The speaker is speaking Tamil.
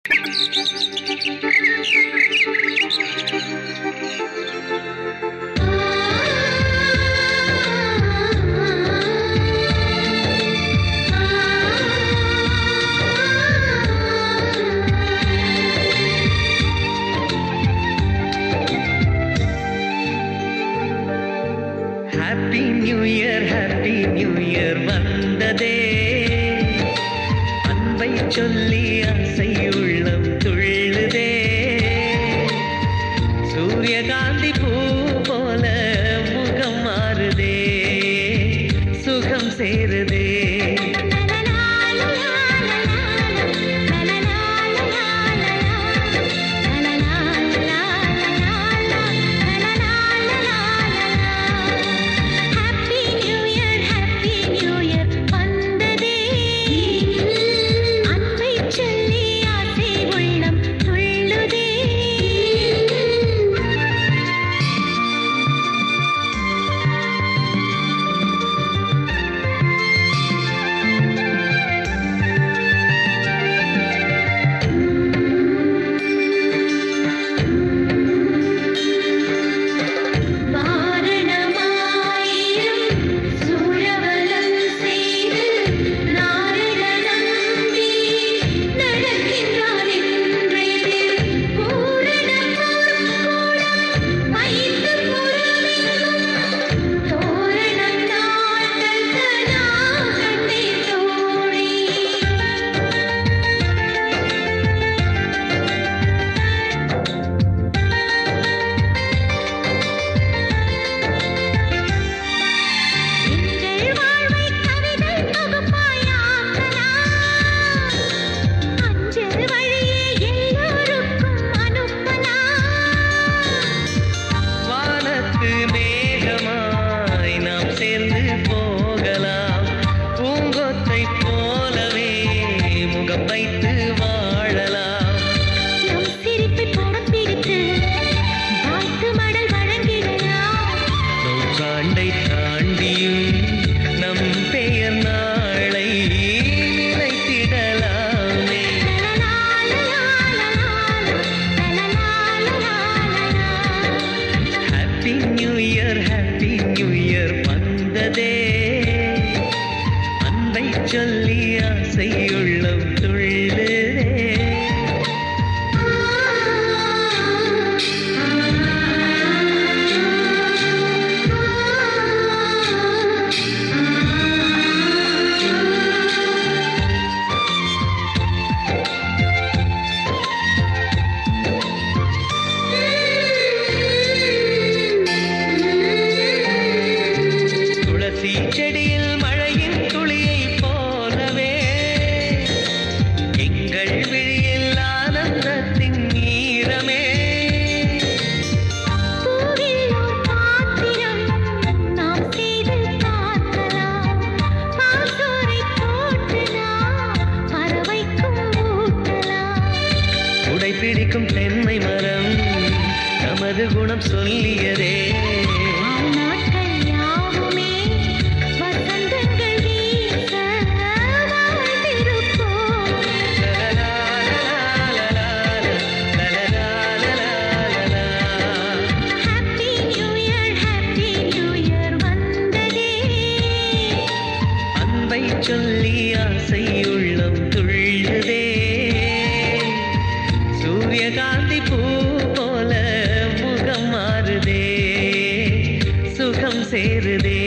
ஹாப்பி நியூ இயர் வந்ததே, அன்பை சொல்லி ஆசை உள்ளம் துள்ளுதே. சூரியகாந்தி பூ போல முகம் மாறுதே, சுகம் சேருதே. ஹாப்பி நியூ இயர் வந்ததே, அன்பை சொல்லி ஆசை உள்ளம் துள்ளுதே. செடியில் மழையின் துளியை போலவே எங்கள் விழியில் ஆனந்தத்தின் ஈரமே. உடைப்பிடிக்கும் தென்னை மரம் நமது குணம் சொல்லியதே. சொல்லி ஆசை உள்ளம் துள்ளுதே. சூரியகாந்தி பூ போல முகம் மாறுதே, சுகம் சேருதே.